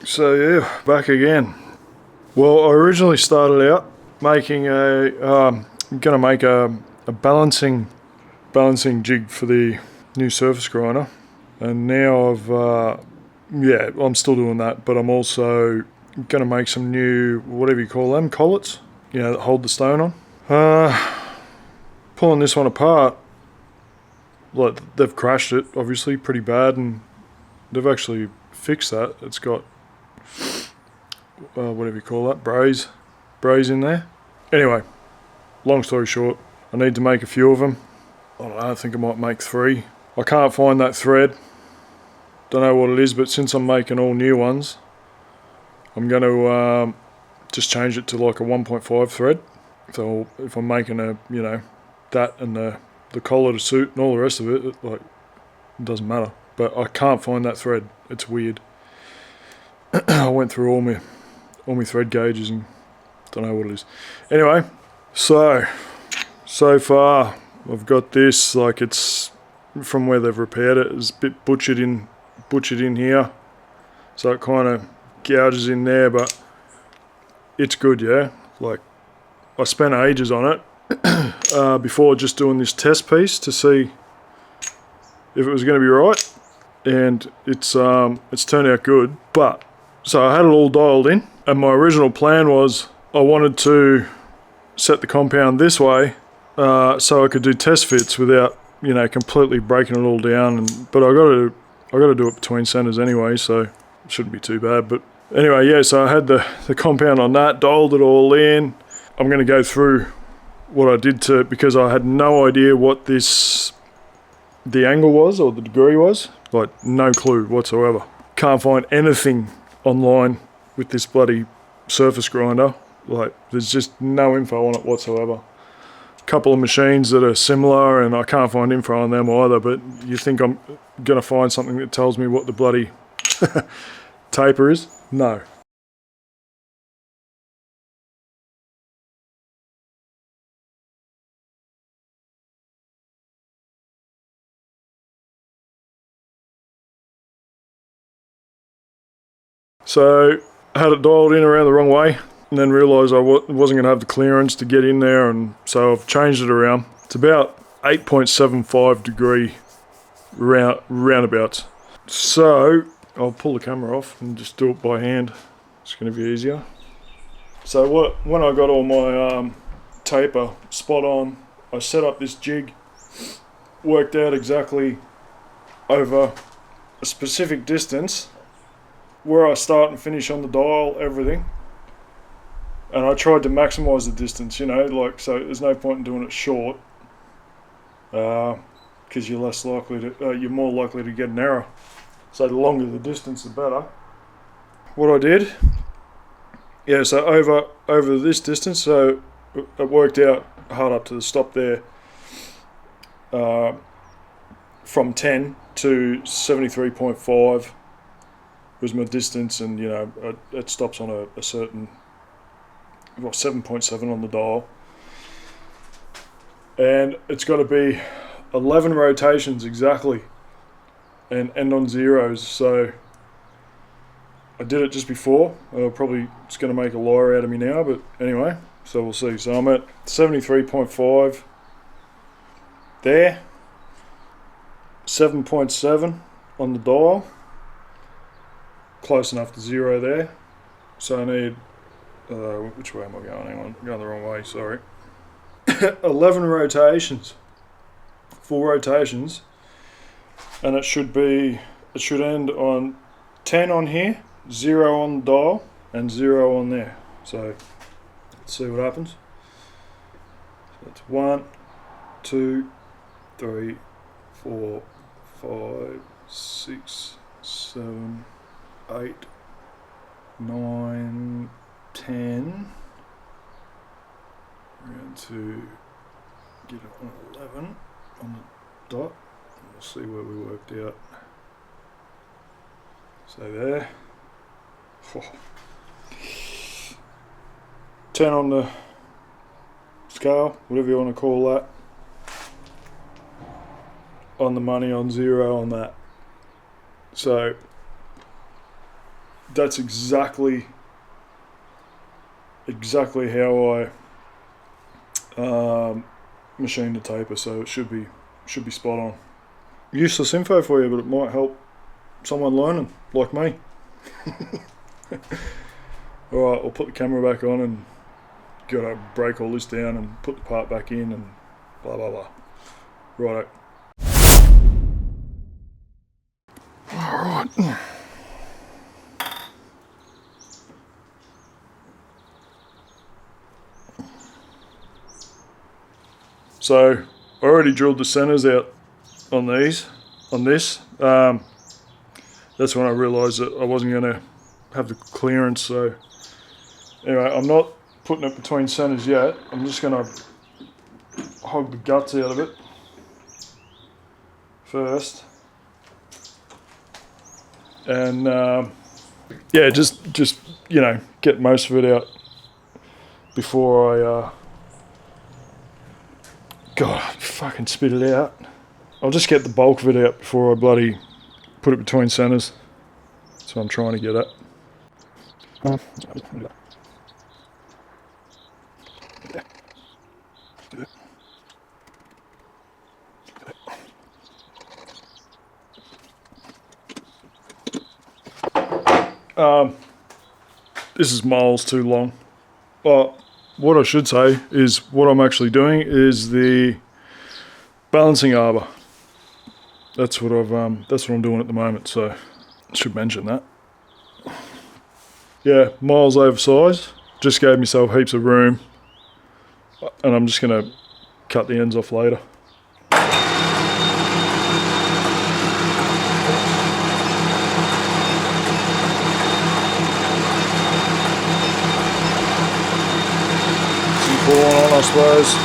So yeah, back again. Well, I originally started out making gonna make a balancing jig for the new surface grinder, and now I'm still doing that, but I'm also gonna make some new, whatever you call them, collets, that hold the stone on. Pulling this one apart, like they've crashed it obviously pretty bad, and they've actually fixed that. It's got whatever you call that, braze in there. Anyway, long story short, I need to make a few of them. I don't know, I think I might make 3. I can't find that thread. Don't know what it is, but since I'm making all new ones, I'm going to just change it to like a 1.5 thread. So if I'm making that and the collar to suit and all the rest of it, it doesn't matter. But I can't find that thread. It's weird. I went through all my thread gauges and don't know what it is. Anyway, so far I've got this, like, it's from where they've repaired it, it's a bit butchered in here, so it kind of gouges in there, but it's good. Yeah, like, I spent ages on it before just doing this test piece to see if it was going to be right, and it's turned out good. But so I had it all dialed in, and my original plan was I wanted to set the compound this way so I could do test fits without completely breaking it all down. But I got to do it between centers anyway, so it shouldn't be too bad. But anyway, yeah, so I had the compound on that, dialed it all in. I'm going to go through what I did because I had no idea what the angle was or the degree was, like no clue whatsoever. Can't find anything online with this bloody surface grinder. Like, there's just no info on it whatsoever. Couple of machines that are similar, and I can't find info on them either, but you think I'm going to find something that tells me what the bloody taper is? No. So I had it dialed in around the wrong way, and then realised I wasn't going to have the clearance to get in there, and so I've changed it around. It's about 8.75 degree roundabouts. So I'll pull the camera off and just do it by hand. It's going to be easier. So when I got all my taper spot on, I set up this jig, worked out exactly over a specific distance where I start and finish on the dial, everything. And I tried to maximise the distance, so there's no point in doing it short, because you're more likely to get an error. So the longer the distance, the better. What I did, so over this distance, so it worked out hard up to the stop there, from 10 to 73.5 was my distance, and it stops on a certain 7.7 on the dial, and it's got to be 11 rotations exactly and end on zeros. So I did it just before. It's going to make a liar out of me now, but anyway, so we'll see. So I'm at 73.5 there, 7.7 on the dial, close enough to zero there. So I need, which way am I going? Hang on, I'm going the wrong way, sorry. 11 rotations, full rotations, and it should end on 10 on here, 0 on the dial, and 0 on there. So let's see what happens. So that's 1, 2, 3, 4, 5, 6, 7, 8, 9, 10. We're going to get it on 11 on the dot, and we'll see where we worked out. So there. 10 on the scale, whatever you want to call that. On the money, on 0 on that. So that's exactly how I machined the taper, so it should be spot on. Useless info for you, but it might help someone learning like me. Alright, I'll put the camera back on and gotta break all this down and put the part back in and blah blah blah. Righto. Alright. So I already drilled the centers out on this. That's when I realised that I wasn't going to have the clearance. So anyway, I'm not putting it between centers yet. I'm just going to hog the guts out of it first, and yeah, just you know, get most of it out before I God, fucking spit it out. I'll just get the bulk of it out before I bloody put it between centers. That's what I'm trying to get at. This is miles too long. But what I should say is what I'm actually doing is the balancing arbor. That's what I'm doing at the moment, so I should mention that. Yeah, miles oversized. Just gave myself heaps of room, and I'm just gonna cut the ends off later. Some corn on, I suppose.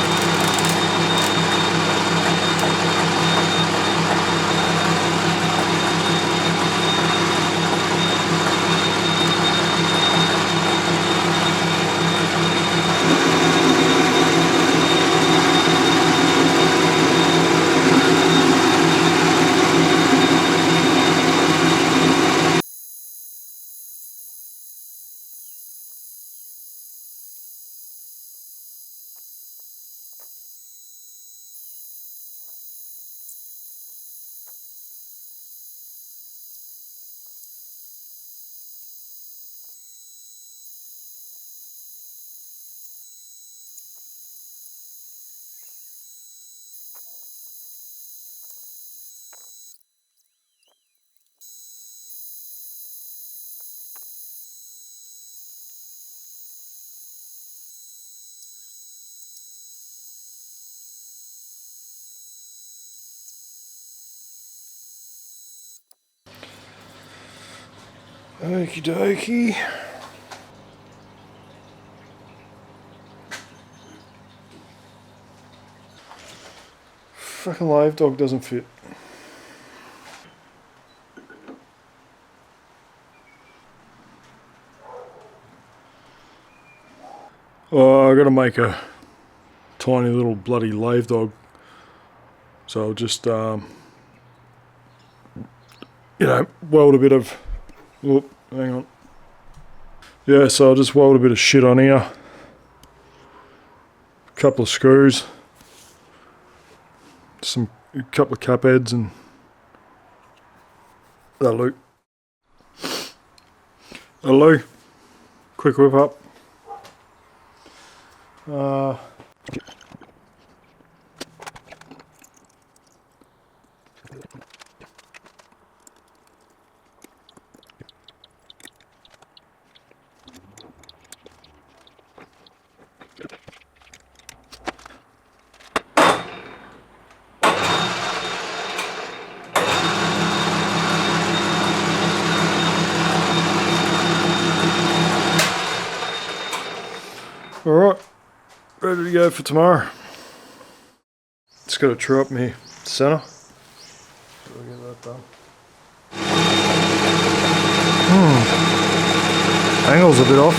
Okie dokie. Fucking live dog doesn't fit. Oh, I gotta make a tiny little bloody lathe dog. So I'll just, you know, weld a bit of, whoop, hang on. Yeah, so I'll just weld a bit of shit on here. A couple of screws. A couple of cap heads and that'll do. That'll do. Quick whip up. Alright, ready to go for tomorrow. Just got to true up my centre. So we'll get that done. Angle's a bit off.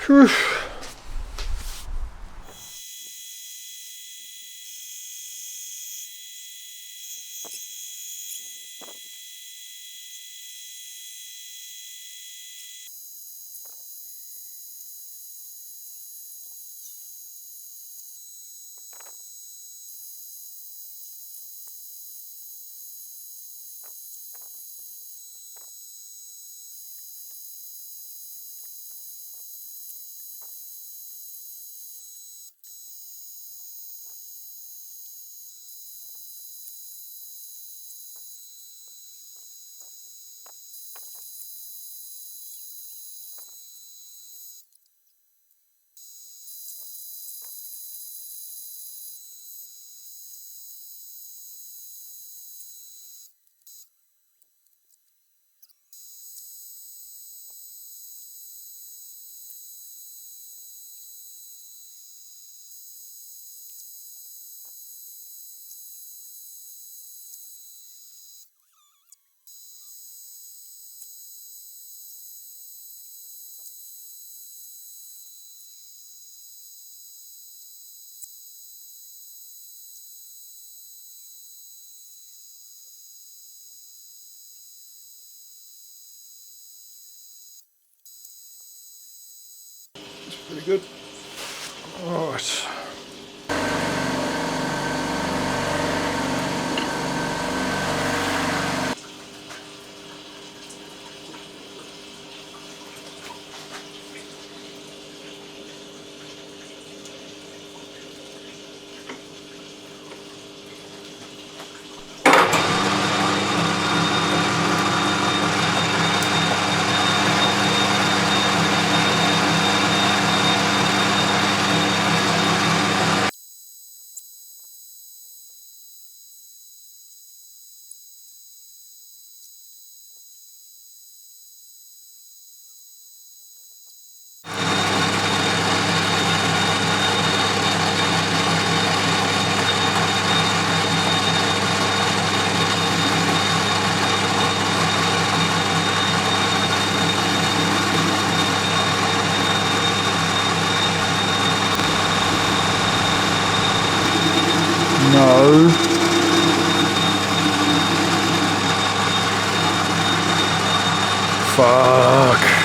Whew. Pretty good. All right. No. Fuck.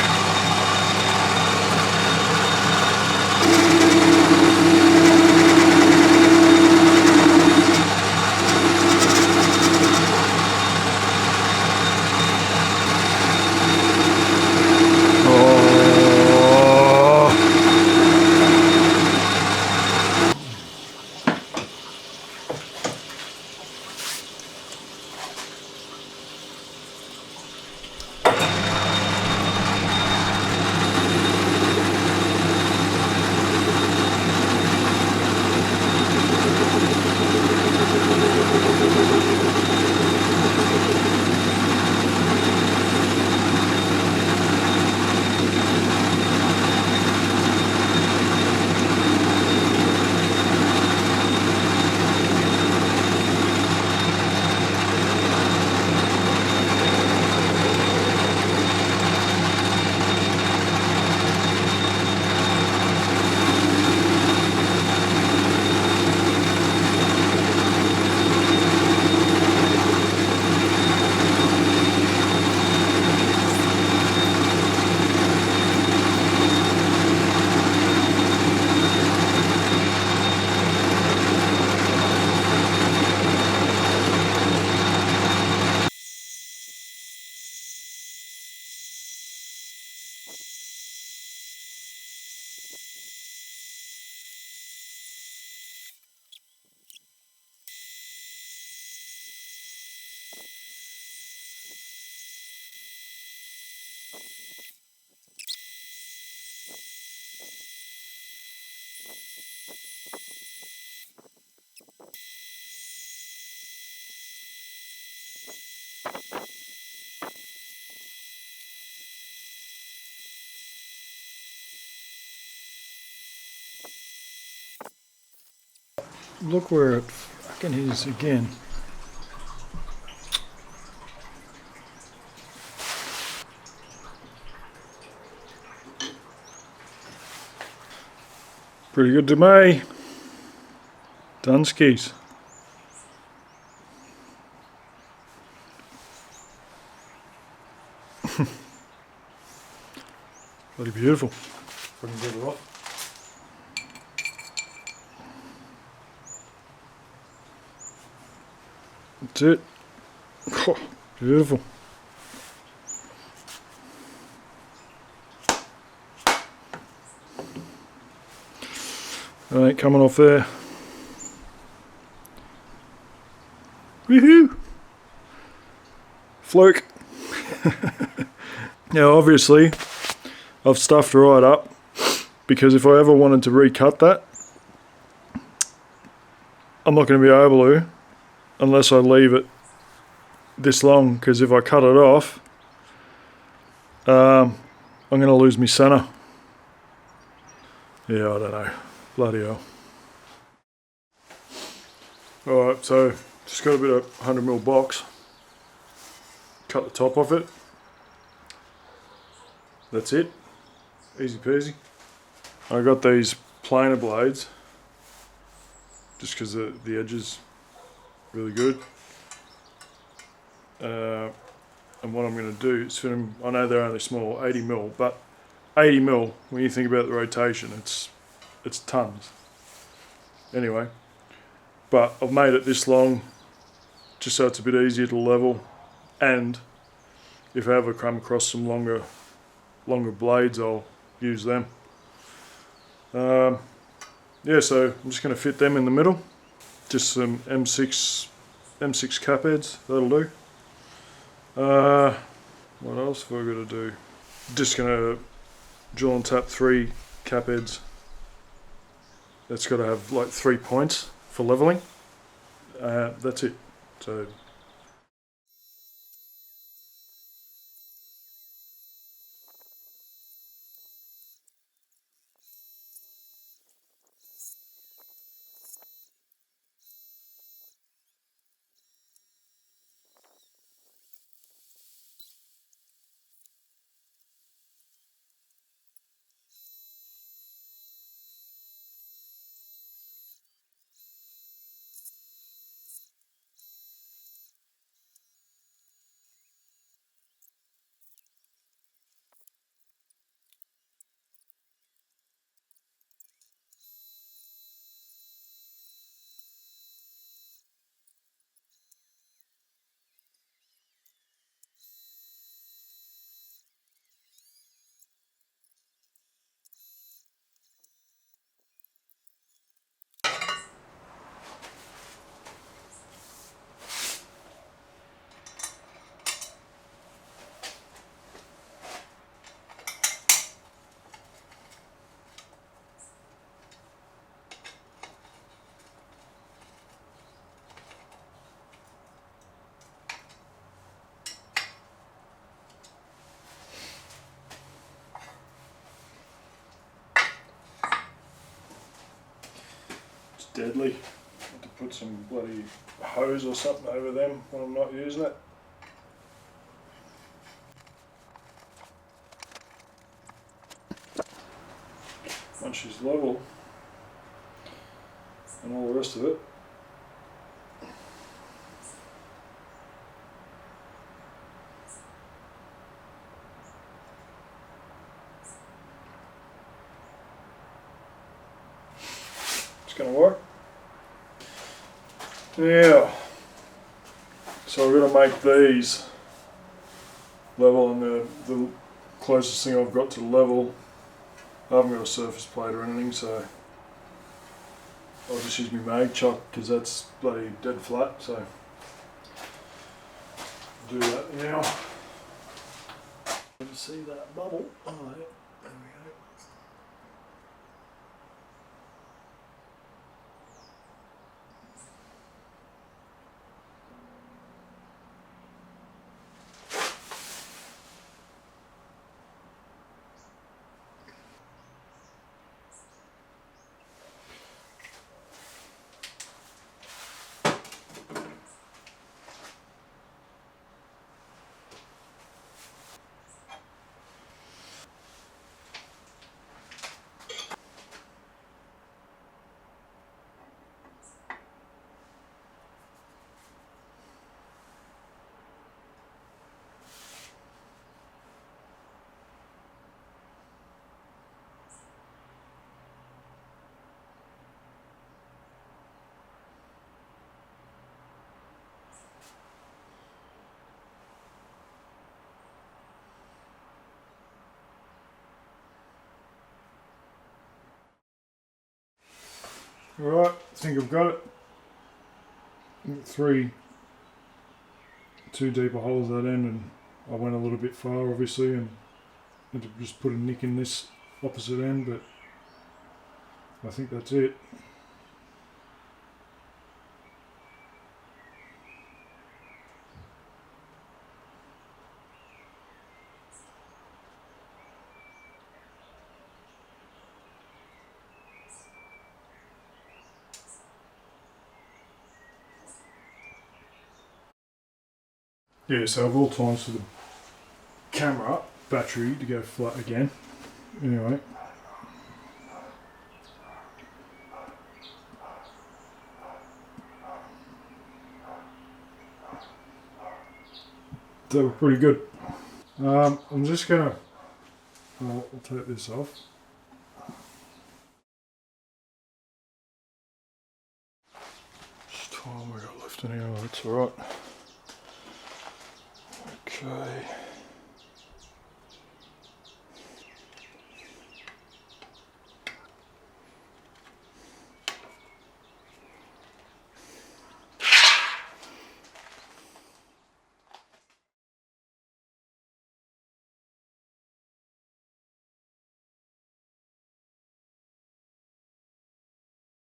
Look where it fucking is again. Pretty good to me. Done skis. Bloody beautiful. If I can get it off. That's it. Oh, beautiful. It ain't coming off there. Woohoo! Fluke. Now obviously I've stuffed right up because if I ever wanted to recut that, I'm not going to be able to unless I leave it this long, because if I cut it off, I'm going to lose my center. Yeah, I don't know. Bloody hell. Alright, so just got a bit of 100mm box. Cut the top off it. That's it. Easy peasy. I got these planer blades just because the edge is really good. And what I'm going to do is fit them, I know they're only small, 80mm, but 80mm, when you think about the rotation, it's tons. Anyway, but I've made it this long just so it's a bit easier to level, and if I ever come across some longer blades, I'll use them. Yeah, so I'm just going to fit them in the middle. Just some M6 cap heads, that'll do. What else have I got to do? Just going to drill and tap 3 cap heads. That's got to have like 3 points for leveling. That's it. So it's deadly. I have to put some bloody hose or something over them when I'm not using it. Once she's level and all the rest of it, it's going to work. Yeah, so I've got to make these level, and the closest thing I've got to level, I haven't got a surface plate or anything, so I'll just use my mag chuck because that's bloody dead flat, so I'll do that now. You can see that bubble. Oh, yeah. There we go. Alright, I think I've got it. Three two deeper holes at that end, and I went a little bit far obviously and had to just put a nick in this opposite end, but I think that's it. Yeah, so of all times for the camera battery to go flat again. Anyway. They were pretty good. I'm just gonna, I'll take this off. Just time we got left anyway, that's alright. Okay.